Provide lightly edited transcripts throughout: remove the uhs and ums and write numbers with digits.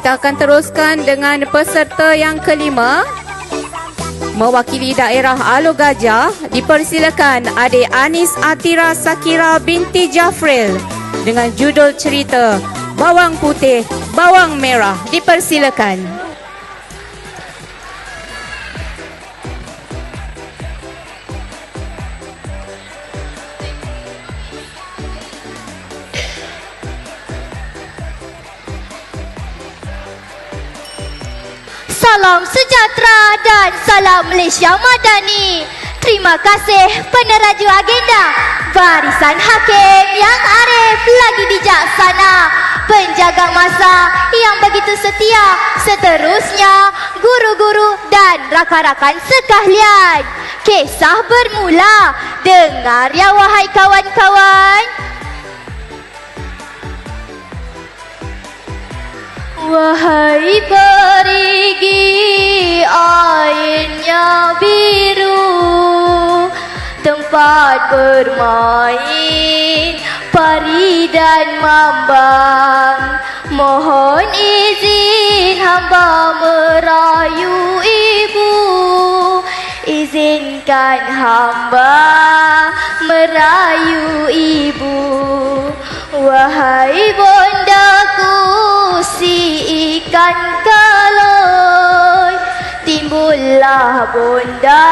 kita akan teruskan dengan peserta yang kelima. Mewakili daerah Alor Gajah, dipersilakan adik Anis Atira Sakira binti Jafril dengan judul cerita Bawang Putih, Bawang Merah. Dipersilakan. Salam sejahtera dan salam Malaysia Madani. Terima kasih peneraju agenda. Barisan hakim yang arif lagi bijaksana, penjaga masa yang begitu setia, seterusnya guru-guru dan rakan-rakan sekalian. Kisah bermula, dengar ya wahai kawan-kawan. Wahai perigi airnya biru, tempat bermain pari dan mambang, mohon izin hamba merayu ibu, izinkan hamba merayu ibu. Wahai bondaku si ikan kaloi, timbullah bonda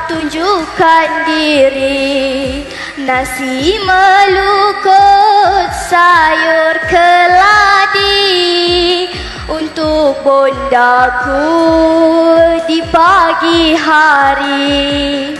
tunjukkan diri, nasi melukut sayur keladi untuk bondaku di pagi hari.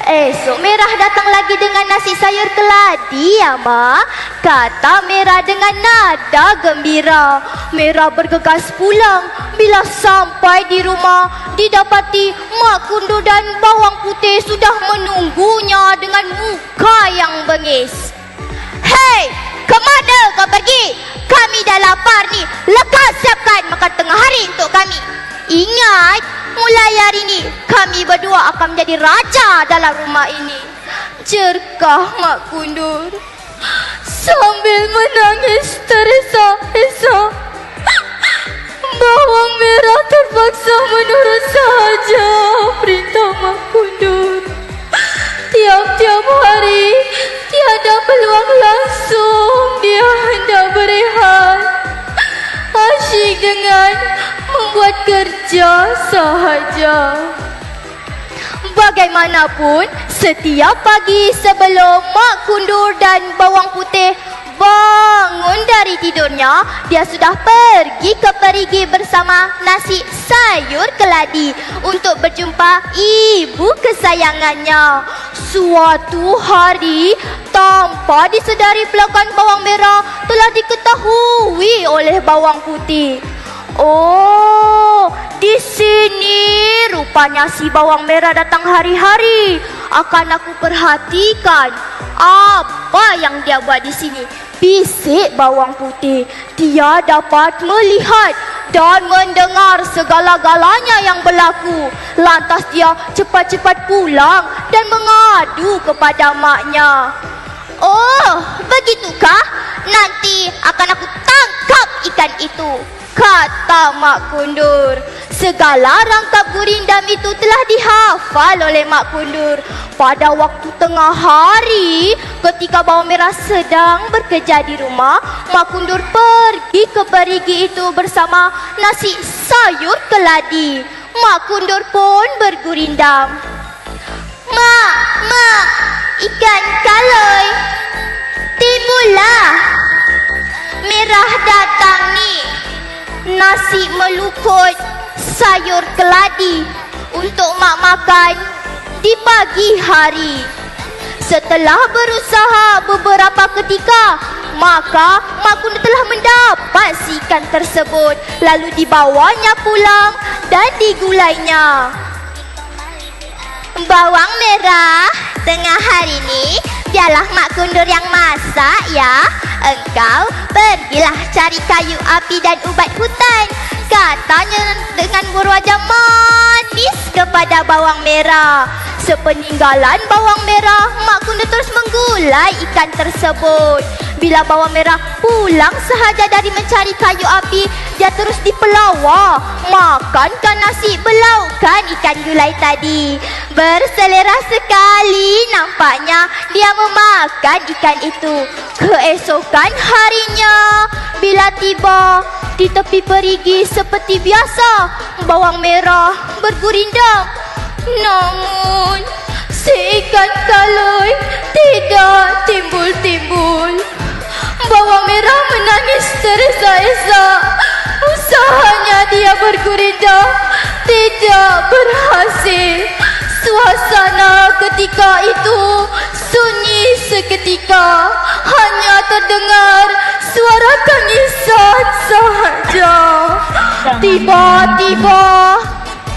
Esok Merah datang lagi dengan nasi sayur keladi ya Mak, kata Merah dengan nada gembira. Merah bergegas pulang. Bila sampai di rumah, didapati Mak Kundur dan Bawang Putih sudah menunggunya dengan muka yang bengis. Hei, kemana kau pergi? Kami dah lapar ni, lekas siapkan makan tengah hari untuk kami. Ingat, mulai hari ini kami berdua akan menjadi raja dalam rumah ini. Jerkah Mak Kundur sambil menangis teresa-esa. Bawang Merah terpaksa menurut saja perintah Mak Kundur. Tiap-tiap hari tiada peluang langsung dia hendak berehat, asyik dengan membuat kerja sahaja. Bagaimanapun, setiap pagi sebelum Mak Kundur dan Bawang Putih bangun dari tidurnya, dia sudah pergi ke perigi bersama nasi sayur keladi untuk berjumpa ibu kesayangannya. Suatu hari, tanpa disedari pelakuan Bawang Merah telah diketahui oleh Bawang Putih. Oh, di sini rupanya si Bawang Merah datang hari-hari. Akan aku perhatikan apa yang dia buat di sini. Bisik Bawang Putih. Dia dapat melihat dan mendengar segala-galanya yang berlaku. Lantas dia cepat-cepat pulang dan mengadu kepada maknya. Oh, begitukah? Nanti akan aku tangkap ikan itu, kata Mak Kundur. Segala rangkap gurindam itu telah dihafal oleh Mak Kundur. Pada waktu tengah hari, ketika Bawang Merah sedang bekerja di rumah, Mak Kundur pergi ke perigi itu bersama nasi sayur keladi. Mak Kundur pun bergurindam. Mak, ikan kaloi, timbullah. Merah datang ni, nasi melukut sayur keladi untuk Mak makan di pagi hari. Setelah berusaha beberapa ketika, maka Mak Kundur telah mendapat si ikan tersebut. Lalu dibawanya pulang dan digulainya. Bawang Merah, tengah hari ini biarlah Mak Kundur yang masak ya. Engkau pergilah cari kayu api dan ubat hutan, katanya dengan berwajah manis kepada Bawang Merah. Sepeninggalan Bawang Merah, Mak Kundur terus menggulai ikan tersebut. Bila bawang merah pulang sahaja dari mencari kayu api, dia terus dipelawa. Makankah nasi berlaukan ikan gulai tadi? Berselera sekali nampaknya dia memakan ikan itu. Keesokan harinya, bila tiba di tepi perigi seperti biasa, bawang merah bergurindam. Namun seikan kaloi tidak timbul-timbul. Bawang merah menangis teresa-esa. Usahanya dia bergurindam tidak berhasil. Suasana ketika itu sunyi seketika. Hanya terdengar suara tangisan sahaja. Tiba-tiba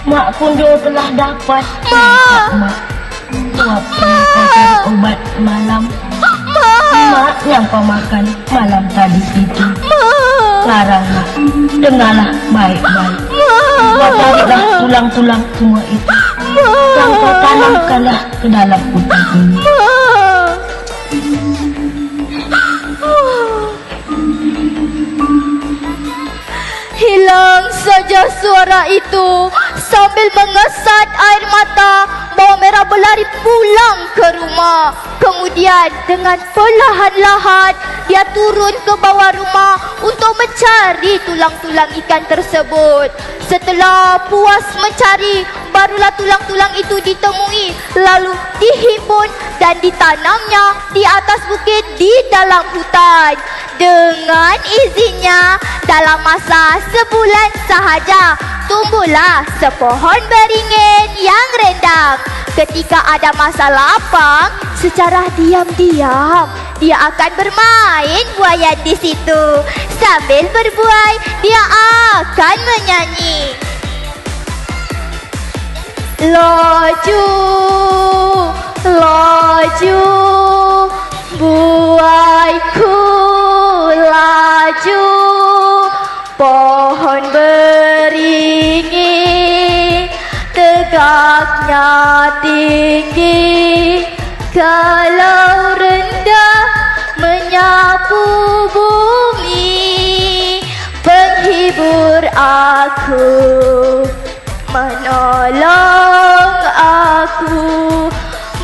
Mak Kundur telah dapat. Mak! Mak makan obat malam. Mak yang kau makan malam tadi itu. Sekarang Mak, dengarlah baik-baik. Kau tariklah tulang-tulang semua itu. Dan kau tanamkanlah ke dalam hutan ini. Hilang saja suara itu. Sambil mengesat air mata, bawang merah berlari pulang ke rumah. Kemudian dengan perlahan-lahan dia turun ke bawah rumah untuk mencari tulang-tulang ikan tersebut. Setelah puas mencari, barulah tulang-tulang itu ditemui, lalu dihimpun dan ditanamnya di atas bukit di dalam hutan. Dengan izinnya, dalam masa sebulan sahaja, tumbuhlah sepohon beringin yang rindang. Ketika ada masa lapang, secara diam-diam dia akan bermain buayan di situ. Sambil berbuai, dia akan menyanyi. Laju, laju, buaiku laju, pohon beringin tegaknya tinggi, kalau rendah menyapu bumi, penghibur aku, menolong aku,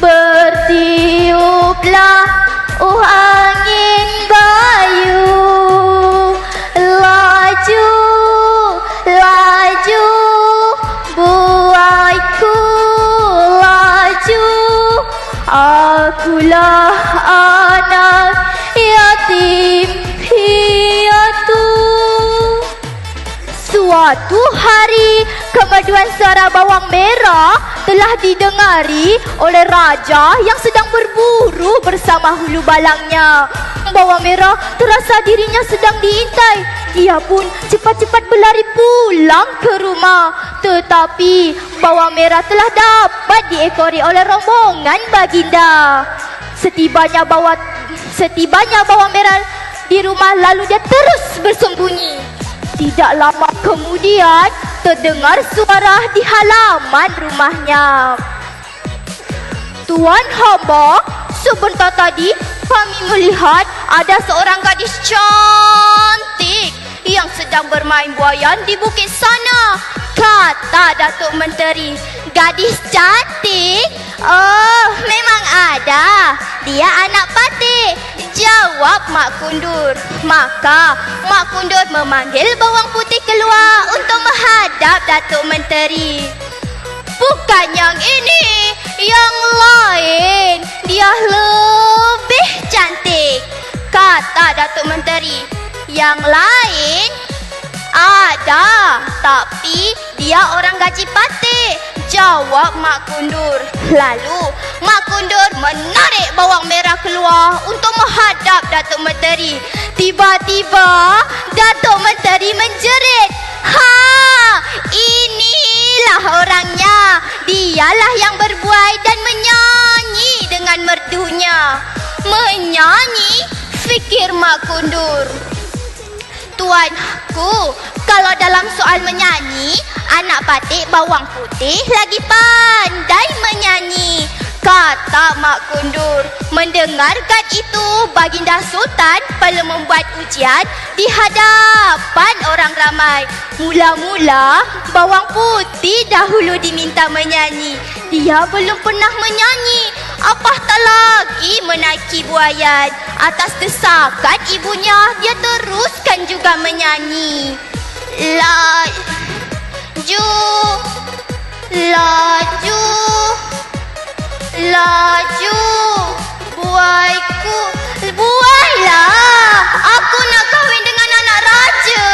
bertiuplah angin bayu, laju, laju, buaiku laju, akulah anak yatim piatu. Suatu hari, kemajuan suara bawang merah telah didengari oleh raja yang sedang berburu bersama hulu balangnya. Bawang merah terasa dirinya sedang diintai. Ia pun cepat-cepat berlari pulang ke rumah. Tetapi bawang merah telah dapat diekori oleh rombongan baginda. Setibanya bawang merah di rumah, lalu dia terus bersembunyi. Tidak lama kemudian, terdengar suara di halaman rumahnya. Tuan hamba, sebentar tadi kami melihat ada seorang gadis cantik yang sedang bermain buayan di bukit sana, kata Datuk Menteri. Gadis cantik? Oh, memang ada. Dia anak patih, jawab Mak Kundur. Maka Mak Kundur memanggil bawang putih keluar untuk menghadap Datuk Menteri. Bukan yang ini, yang lain. Dia lebih cantik, kata Datuk Menteri. Yang lain? Ada, tapi dia orang gaji patih, jawab Mak Kundur. Lalu Mak Kundur menarik bawang merah keluar untuk menghadap Datuk Menteri. Tiba-tiba Datuk Menteri menjerit, "Ha! Inilah orangnya. Dialah yang berbuai dan menyanyi dengan merdunya." Menyanyi? Fikir Mak Kundur. Tuanku, kalau dalam soal menyanyi, anak batik bawang putih lagi pandai menyanyi. kata Mak Kundur. Mendengarkan itu, Baginda Sultan perlu membuat ujian di hadapan orang ramai. Mula-mula, Bawang Putih dahulu diminta menyanyi. Dia belum pernah menyanyi, apatah lagi menaiki buayan. Atas desakan ibunya, dia teruskan juga menyanyi. Laju, laju, laju, buaiku, buailah, aku nak kahwin dengan anak raja.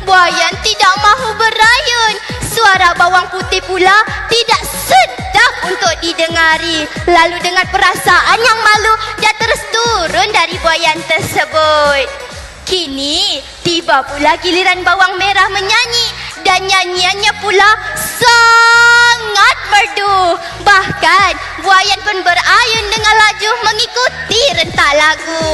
Buayan tidak mahu berayun. Suara Bawang Putih pula tidak sedap untuk didengari. Lalu dengan perasaan yang malu, dia terus turun dari buayan tersebut. Kini tiba pula giliran Bawang Merah menyanyi, dan nyanyiannya pula sangat merdu. Bahkan buayan pun berayun dengan laju mengikuti rentak lagu.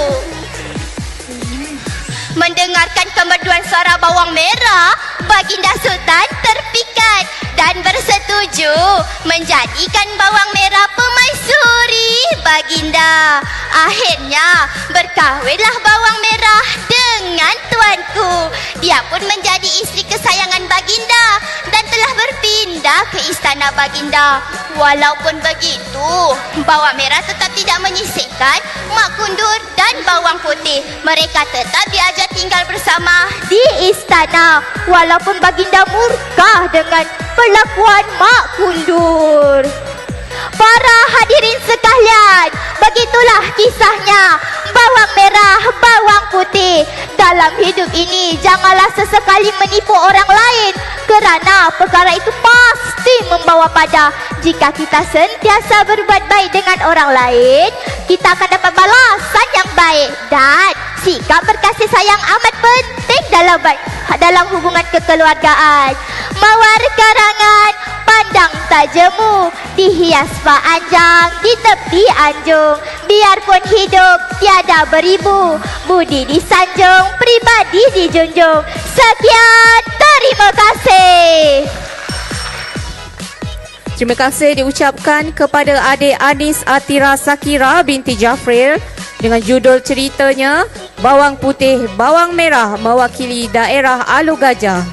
Mendengarkan kemerduan suara Bawang Merah, Baginda Sultan terpikat dan bersetuju menjadikan Bawang Merah pemaisuri Baginda. Akhirnya berkahwinlah Bawang Merah dengan tuanku. Dia pun menjadi isteri kesayangan Baginda dan telah berpindah ke istana Baginda. Walaupun begitu, Bawang Merah tetap tidak menyisihkan Mak Kundur dan Bawang Putih. Mereka tetap diajak tinggal bersama di istana, walaupun Baginda murka dengan perlakuan Mak Kundur. Para hadirin sekalian, begitulah kisahnya Bawang Merah, Bawang Putih. Dalam hidup ini, janganlah sesekali menipu orang lain, kerana perkara itu pasti membawa pada. Jika kita sentiasa berbuat baik dengan orang lain, kita akan dapat balasan yang baik. Dan sikap berkasih sayang amat penting dalam hubungan kekeluargaan. Mawar karangan pandang tak jemu, dihias pak anjang di tepi anjung. Biarpun hidup tiada beribu, budi disanjung, pribadi dijunjung. Sekian, terima kasih. Terima kasih diucapkan kepada adik Anis Atira Sakira binti Jafril dengan judul ceritanya Bawang Putih, Bawang Merah mewakili daerah Alu Gajah.